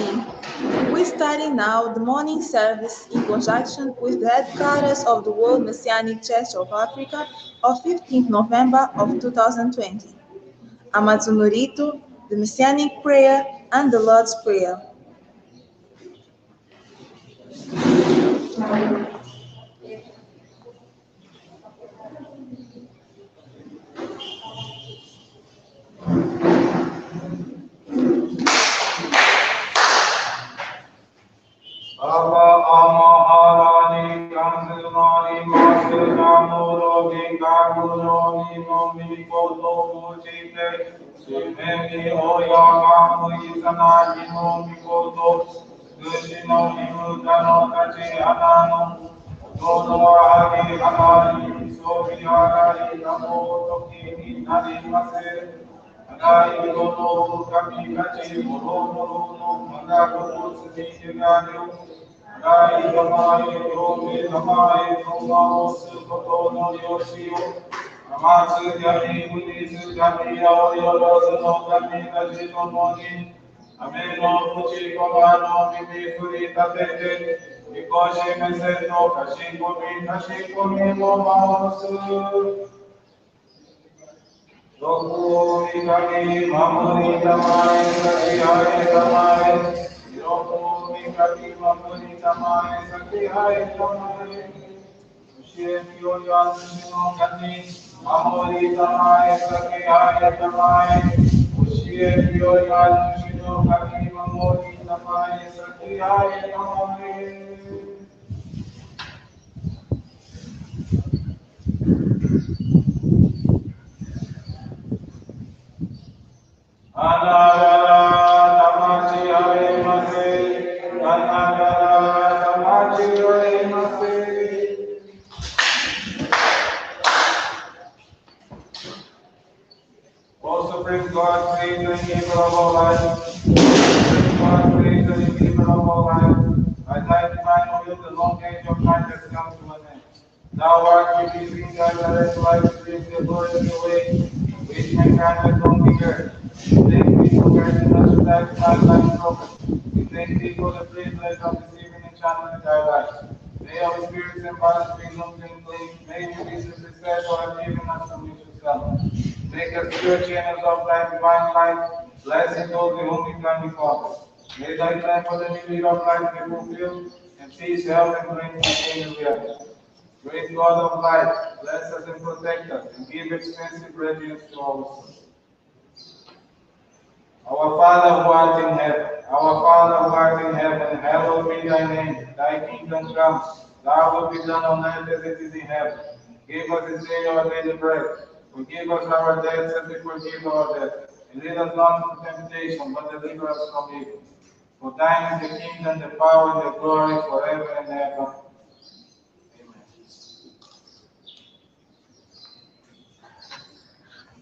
morning. We study now the morning service in conjunction with the headquarters of the World Messianic Church of Africa of 15th November of 2020. Amazonurito, the Messianic Prayer, and the Lord's Prayer.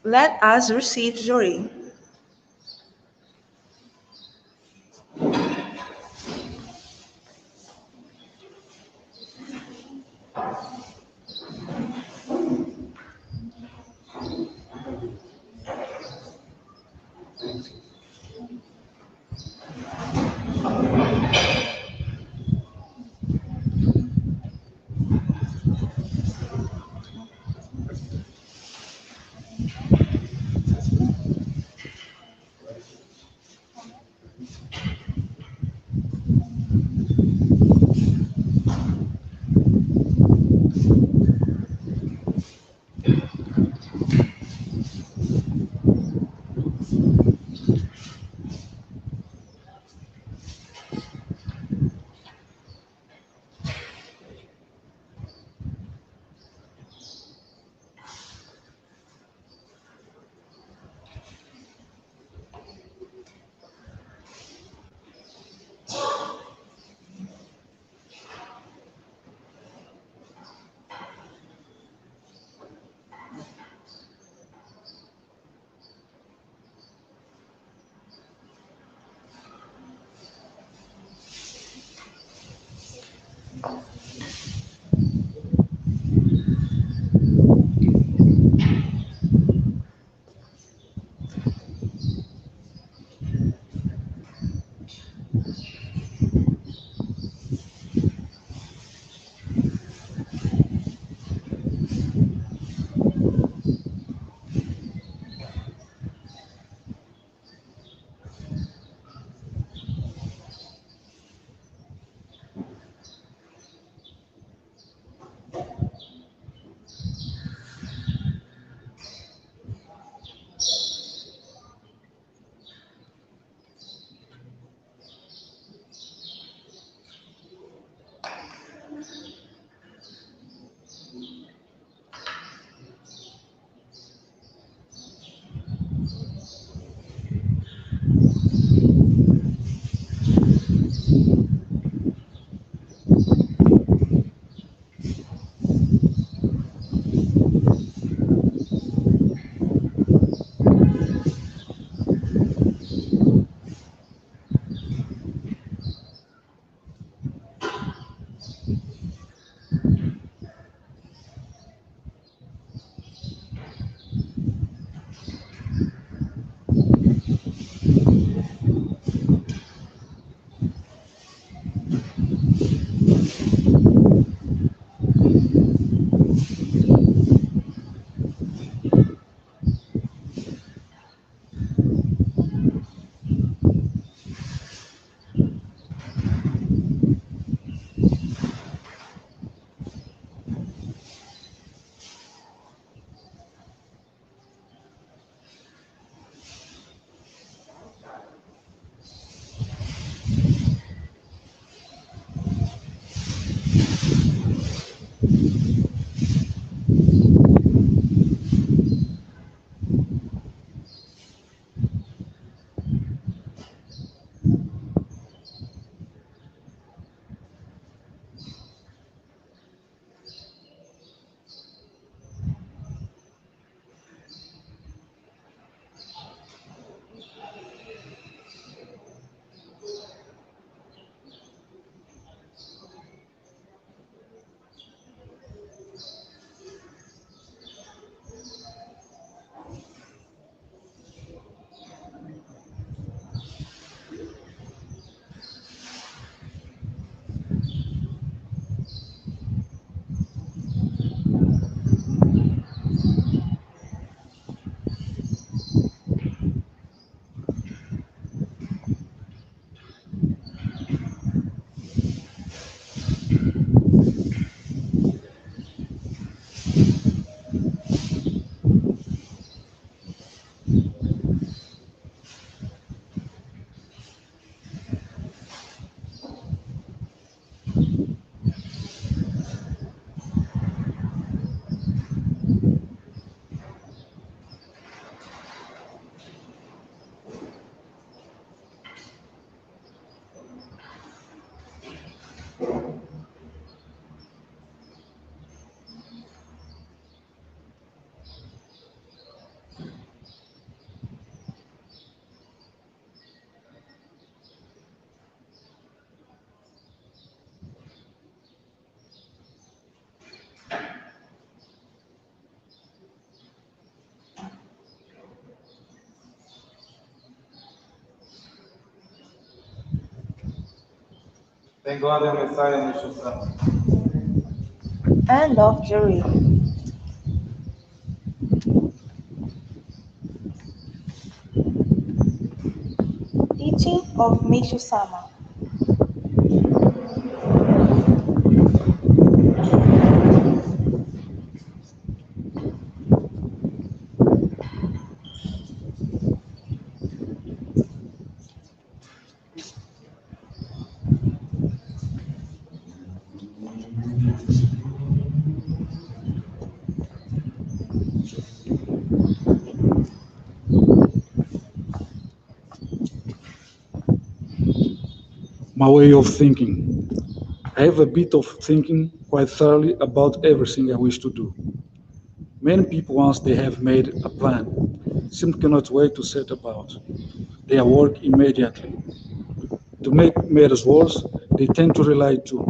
Let us receive joy. Thank God and Messiah Meshusha. End of jury. Teaching of Mishu Sama. My way of thinking. I have a bit of thinking quite thoroughly about everything I wish to do. Many people, once they have made a plan, simply cannot wait to set about their work immediately. To make matters worse, they tend to rely too.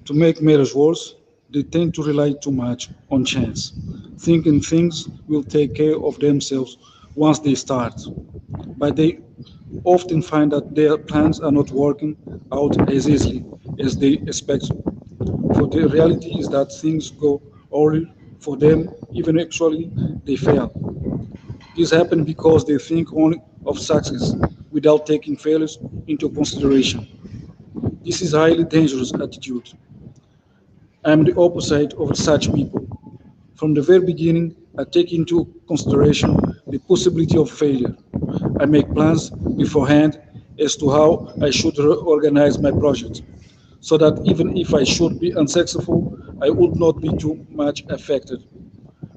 To make matters worse, they tend to rely too much on chance, thinking things will take care of themselves once they start. But they often find that their plans are not working out as easily as they expect. For the reality is that things go awry for them, even actually they fail. This happens because they think only of success without taking failures into consideration. This is a highly dangerous attitude. I am the opposite of such people. From the very beginning, I take into consideration the possibility of failure. I make plans beforehand as to how I should organize my project, so that even if I should be unsuccessful, I would not be too much affected.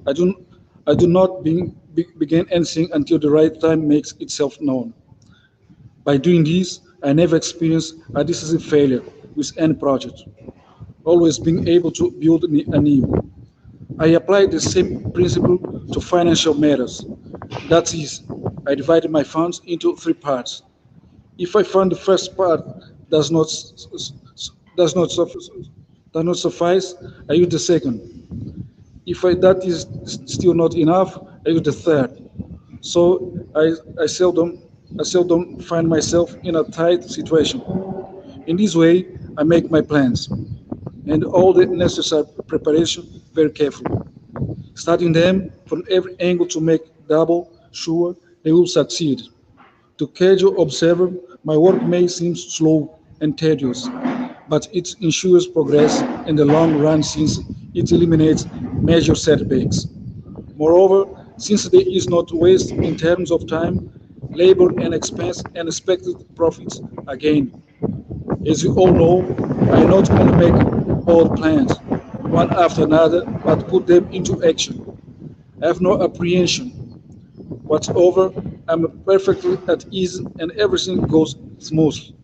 I do, I do not begin anything until the right time makes itself known. By doing this, I never experience a decisive failure with any project, always being able to build anew. I apply the same principle to financial matters. That is, I divide my funds into three parts. If I find the first part does not does not suffice, I use the second. If that is still not enough, I use the third. So I seldom find myself in a tight situation. In this way, I make my plans and all the necessary preparation very carefully, studying them from every angle to make double sure they will succeed. To casual observer, my work may seem slow and tedious, but it ensures progress in the long run since it eliminates major setbacks. Moreover, since there is not waste in terms of time, labor, and expense, and expected profits are gained. As you all know, I not only make bold plans, one after another, but put them into action. I have no apprehension whatsoever. I'm perfectly at ease and everything goes smoothly.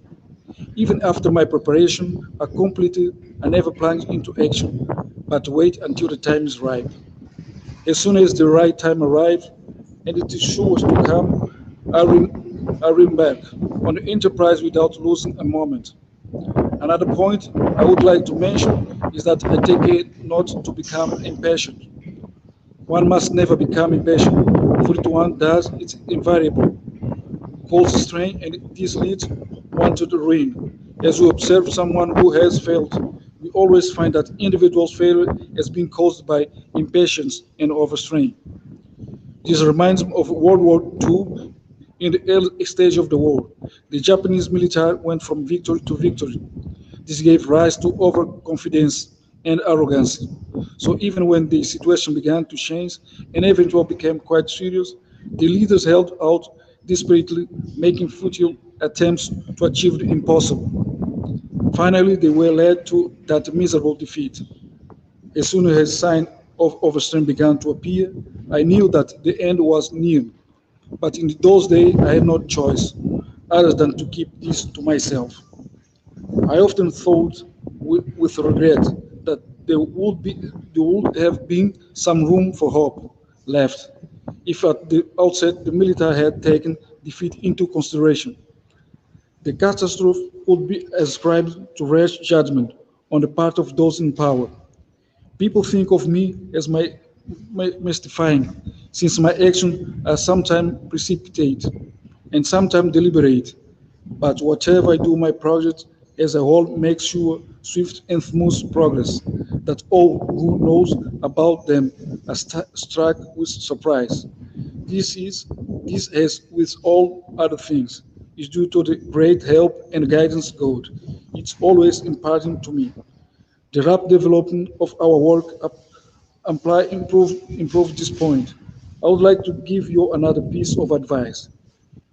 Even after my preparation are completed, I never plunge into action, but wait until the time is ripe. As soon as the right time arrives, and it is sure to come, I remark on the enterprise without losing a moment. Another point I would like to mention is that I take care not to become impatient. One must never become impatient, for if one does, it's invariable. Causes strain, and this leads one to the ruin. As we observe someone who has failed, we always find that individual's failure has been caused by impatience and overstrain. This reminds me of World War II. In the early stage of the war, the Japanese military went from victory to victory. This gave rise to overconfidence and arrogance. So even when the situation began to change and eventually became quite serious, the leaders held out desperately, making futile attempts to achieve the impossible. Finally, they were led to that miserable defeat. As soon as signs of overstrain began to appear, I knew that the end was near. But in those days, I had no choice other than to keep this to myself. I often thought with regret that there would have been some room for hope left if at the outset the military had taken defeat into consideration. The catastrophe would be ascribed to rash judgment on the part of those in power. People think of me as mystifying, since my actions are sometimes precipitate and sometimes deliberate. But whatever I do, my project as a whole makes sure swift and smooth progress, that all who knows about them are struck with surprise. This is, this as with all other things, is due to the great help and guidance God. It's always imparting to me. The rapid development of our work improve this point. I would like to give you another piece of advice.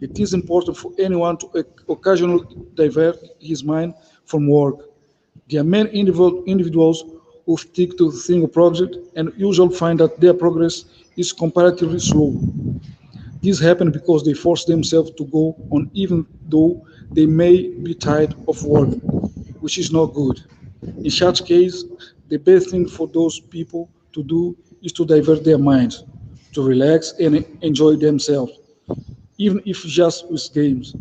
It is important for anyone to occasionally divert his mind from work. There are many individuals who stick to a single project and usually find that their progress is comparatively slow. This happens because they force themselves to go on even though they may be tired of working, which is not good. In such case, the best thing for those people to do is to divert their minds, to relax and enjoy themselves, even if just with games.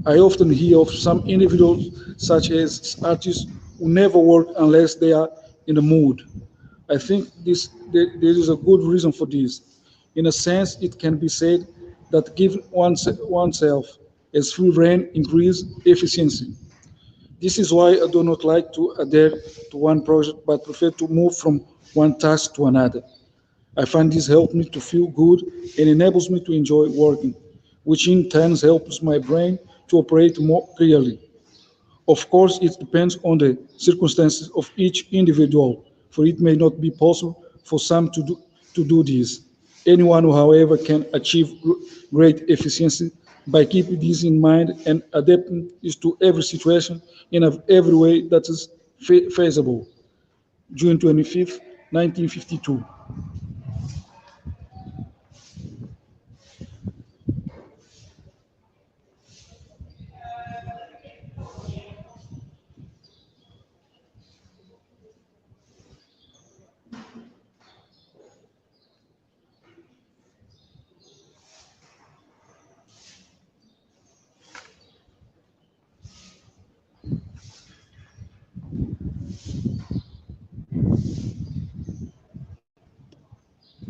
I often hear of some individuals, such as artists, who never work unless they are in the mood. I think there is a good reason for this. In a sense, it can be said that giving oneself as free rein increases efficiency. This is why I do not like to adhere to one project but prefer to move from one task to another. I find this helps me to feel good and enables me to enjoy working, which in turn helps my brain to operate more clearly. Of course, it depends on the circumstances of each individual, for it may not be possible for some to do this. Anyone, however, can achieve great efficiency by keeping this in mind and adapting it to every situation in every way that is feasible. June 25th, 1952.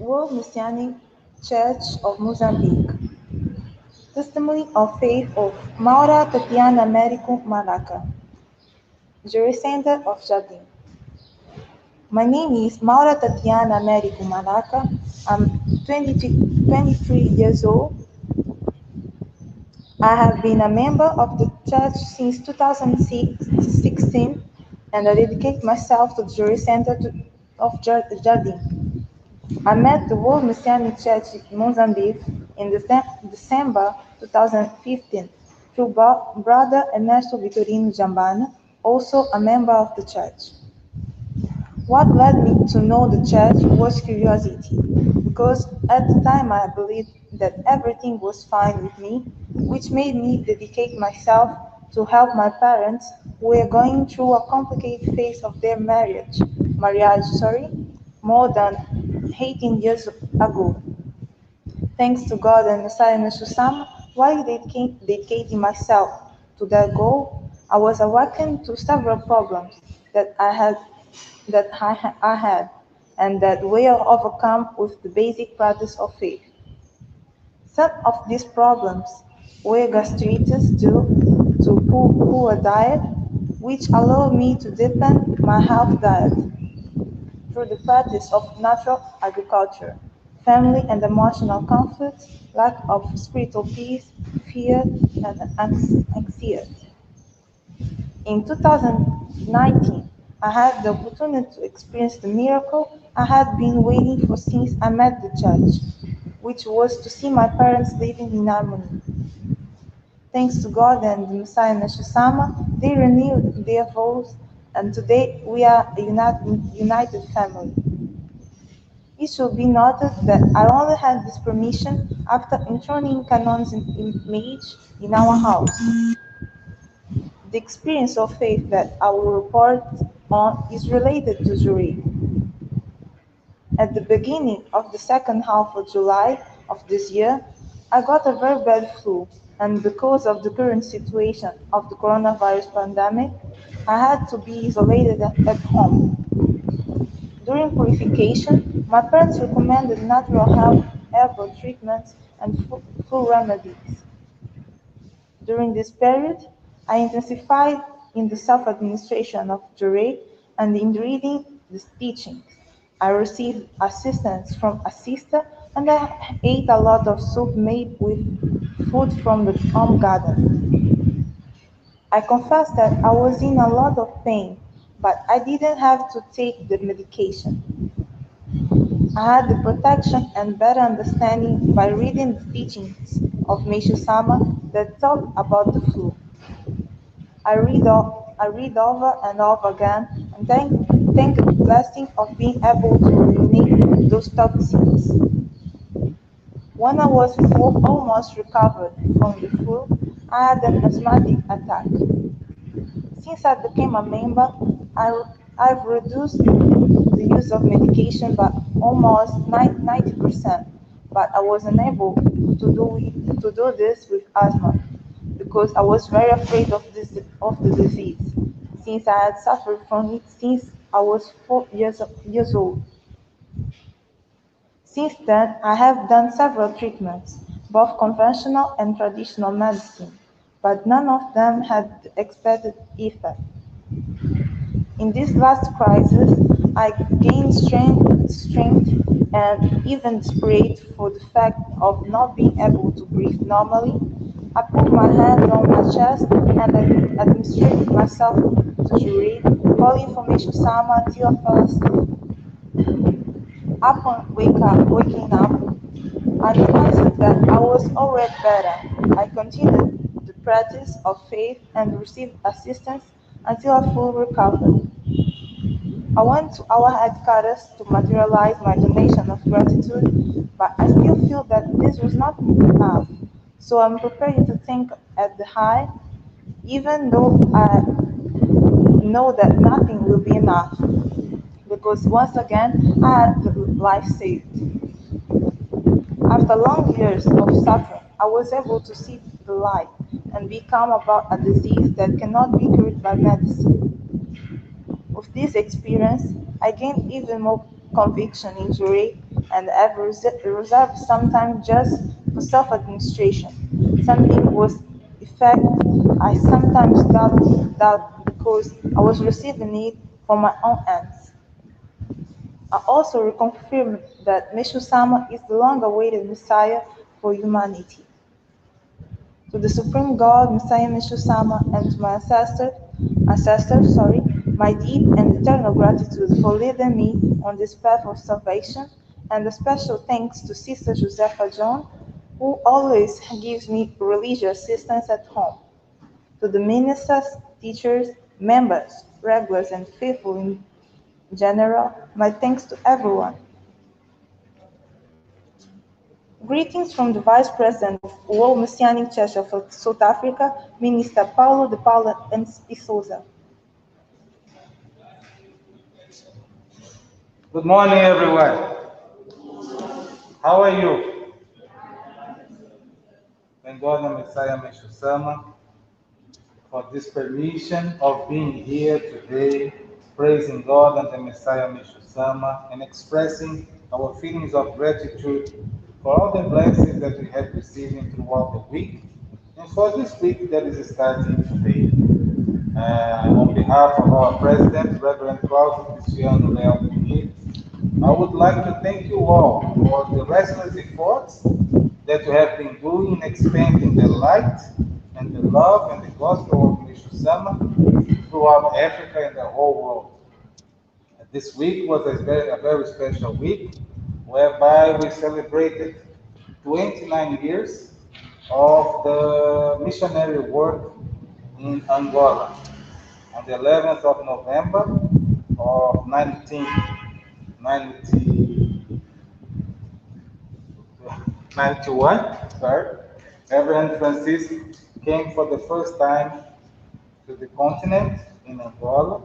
World Messianic Church of Mozambique. Testimony of Faith of Maura Tatiana Américo Malaca, Jury Center of Jardim. My name is Maura Tatiana Américo Malaca. I'm 23 years old. I have been a member of the church since 2016 and I dedicate myself to the Jury Center of Jardim. I met the World Messianic Church in Mozambique in December 2015 through Brother Ernesto Vitorino Jambana, also a member of the church. What led me to know the church was curiosity, because at the time I believed that everything was fine with me, which made me dedicate myself to help my parents who were going through a complicated phase of their marriage, more than 18 years ago. Thanks to God and Messiah Meshussama, while dedicating myself to that goal, I was awakened to several problems that I had, and that were overcome with the basic practice of faith. Some of these problems were gastritis due to poor diet, which allowed me to deepen my health diet through the practice of natural agriculture, family and emotional conflicts, lack of spiritual peace, fear, and anxiety. In 2019, I had the opportunity to experience the miracle I had been waiting for since I met the church, which was to see my parents living in harmony. Thanks to God and the Messiah Neshusama, they renewed their vows, and today we are a united family. It should be noted that I only had this permission after enthroning Canon's image in our house. The experience of faith that I will report on is related to Zurich. At the beginning of the second half of July of this year, I got a very bad flu, and because of the current situation of the coronavirus pandemic, I had to be isolated at home. During purification, my parents recommended natural herbal treatments and flu remedies. During this period, I intensified in the self-administration of Jurei and in reading the teachings. I received assistance from a sister and I ate a lot of soup made with food from the home garden. I confess that I was in a lot of pain, but I didn't have to take the medication. I had the protection and better understanding by reading the teachings of Meishu Sama that talk about the flu. I read over and over again and thank the blessing of being able to eliminate those toxins. When I was almost recovered from the flu, I had an asthmatic attack. Since I became a member, I've reduced the use of medication by almost 90%, but I was unable to do this with asthma because I was very afraid of the disease, since I had suffered from it since I was 4 years old. Since then, I have done several treatments, both conventional and traditional medicine, but none of them had the expected effect. In this last crisis, I gained strength and even desperate for the fact of not being able to breathe normally. I put my hand on my chest and I administered myself to Jury, calling for Meshu-sama until I fell asleep. Upon waking up, I realized that I was already better. I continued the practice of faith and received assistance until I fully recovered. I went to our headquarters to materialize my donation of gratitude, but I still feel that this was not enough. So I'm preparing to think at the high, even though I know that nothing will be enough, because once again I had the life saved. After long years of suffering, I was able to see the light and be calm about a disease that cannot be cured by medicine. With this experience, I gained even more conviction in Jure and have reserved some time just for self-administration. Something was effect I sometimes doubt because I was receiving it from my own hands. I also reconfirmed that Meshu Sama is the long-awaited Messiah for humanity. To the Supreme God, Messiah Meshu Sama, and to my ancestors, my deep and eternal gratitude for leading me on this path of salvation, and a special thanks to Sister Josefa John, who always gives me religious assistance at home. To the ministers, teachers, members, regulars, and faithful in general, my thanks to everyone. Greetings from the Vice President of World Messianic Church of South Africa, Minister Paulo de Paula e Souza. Good morning, everyone. How are you? Thank God and Messiah Meshu Sama for this permission of being here today, praising God and the Messiah Meshu Sama, and expressing our feelings of gratitude for all the blessings that we have received throughout the week, and for this week that is starting today. On behalf of our President, Reverend Claudio Cristiano Leão Pinheiro, I would like to thank you all for the restless efforts that you have been doing in expanding the light and the love and the gospel of Meshu Sama throughout Africa and the whole world. This week was a very special week whereby we celebrated 29 years of the missionary work in Angola on the 11th of November of 1991, Reverend Francis came for the first time to the continent in Angola,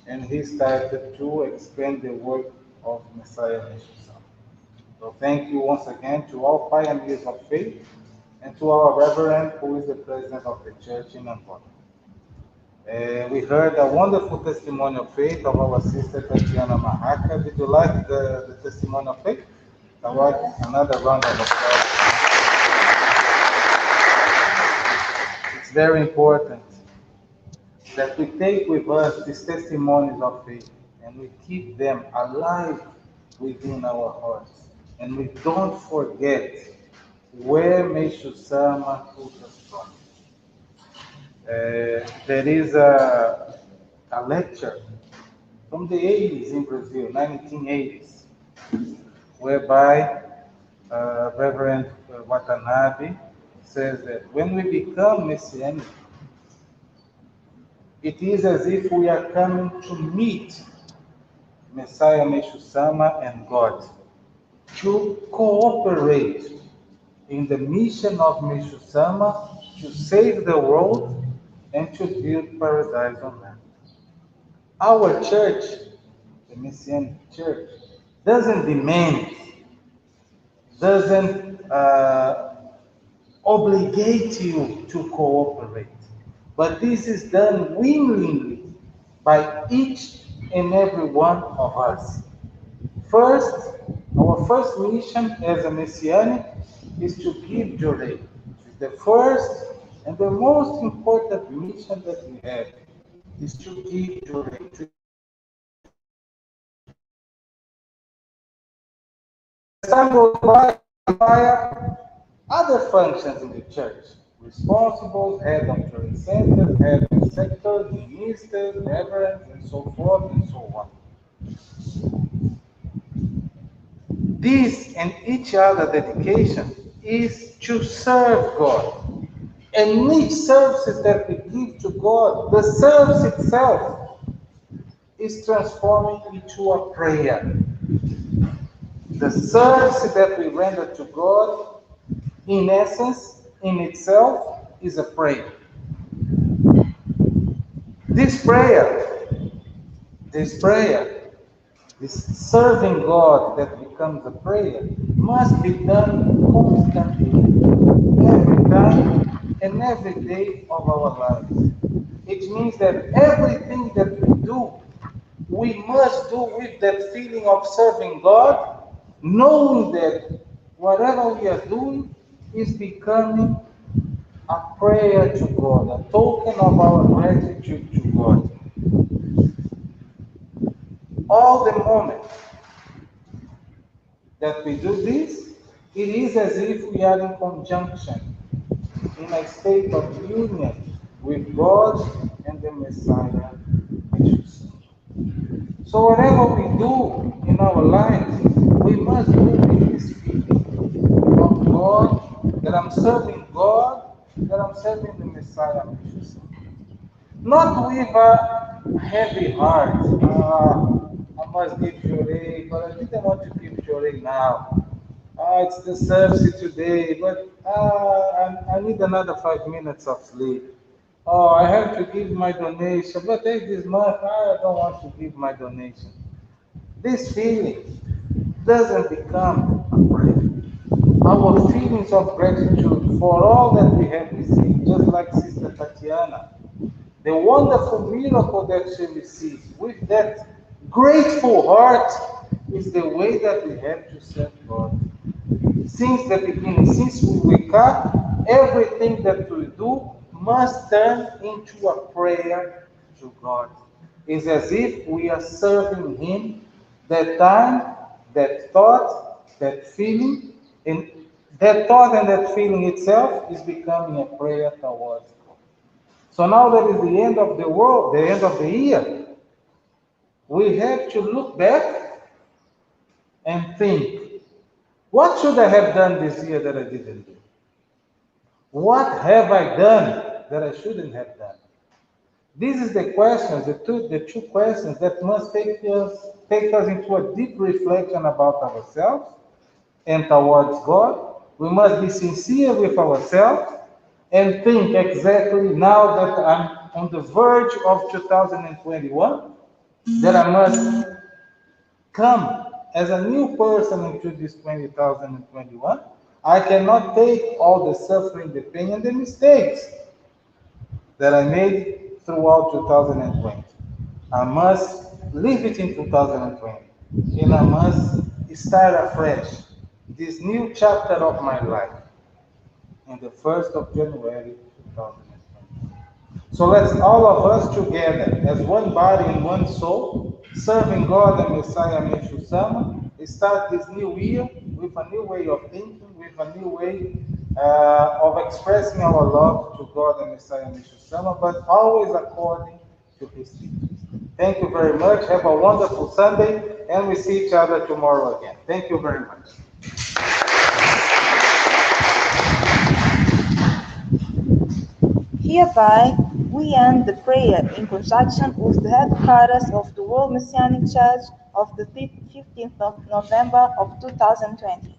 and he started to expand the work of Messiah Meshu Sama. So thank you once again to all pioneers of faith and to our Reverend, who is the president of the church in Angola. We heard a wonderful testimony of faith of our sister Tatiana Mahaka. Did you like the testimony of faith? Another round of applause. It's very important that we take with us these testimonies of faith and we keep them alive within our hearts. And we don't forget where Meshu Sama took us from. There is a lecture from the 80s in Brazil, 1980s, whereby Reverend Watanabe says that when we become Messianic, it is as if we are coming to meet Messiah Meshu Sama and God, to cooperate in the mission of Meshu Sama to save the world and to build paradise on land. Our church, the Messianic Church, doesn't demand, doesn't obligate you to cooperate, but this is done willingly by each and every one of us. First, our first mission as a Messianic is to give Jure. It's the first and the most important mission that we have is to give Jure. As time goes by, other functions in the church, responsible, head of training center, head of sector, ministers, reverends, and so forth and so on. This and each other dedication is to serve God. And each service that we give to God, the service itself is transforming into a prayer. The service that we render to God, in essence, in itself, is a prayer. This prayer, this serving God that becomes a prayer, must be done constantly, every time and every day of our lives. It means that everything that we do, we must do with that feeling of serving God, knowing that whatever we are doing is becoming a prayer to God, a token of our gratitude to God. All the moment that we do this, it is as if we are in conjunction, in a state of union with God and the Messiah, Jesus. So whatever we do in our lives, we must do with this feeling of God, that I'm serving God, that I'm serving the Messiah, Jesus. Not with a heavy heart. I must give Shorei, but I didn't want to give Shorei now. It's the service today, but I need another 5 minutes of sleep. Oh, I have to give my donation, but this month I don't want to give my donation. This feeling doesn't become a prayer. Our feelings of gratitude for all that we have received, just like Sister Tatiana, the wonderful miracle that she received, with that grateful heart, is the way that we have to serve God. Since the beginning, since we wake up, everything that we do must turn into a prayer to God. It's as if we are serving Him that time, that thought, that feeling, and that thought and that feeling itself is becoming a prayer towards God. So now that is the end of the world, the end of the year, we have to look back and think, what should I have done this year that I didn't do? What have I done that I shouldn't have done? These are the questions, the two questions that must take us into a deep reflection about ourselves and towards God. We must be sincere with ourselves and think exactly now that I'm on the verge of 2021, that I must come as a new person into this 2021. I cannot take all the suffering, the pain, and the mistakes that I made throughout 2020. I must leave it in 2020, and I must start afresh this new chapter of my life on the 1st of January 2020. So let's all of us together, as one body and one soul, serving God and Messiah Yeshua Sama, start this new year with a new way of thinking, with a new way of expressing our love to God and Messiah Yeshua Sama, but always according to His teachings. Thank you very much. Have a wonderful Sunday, and we see each other tomorrow again. Thank you very much. Hereby, we end the prayer in conjunction with the headquarters of the World Messianic Church of the 15th of November of 2020.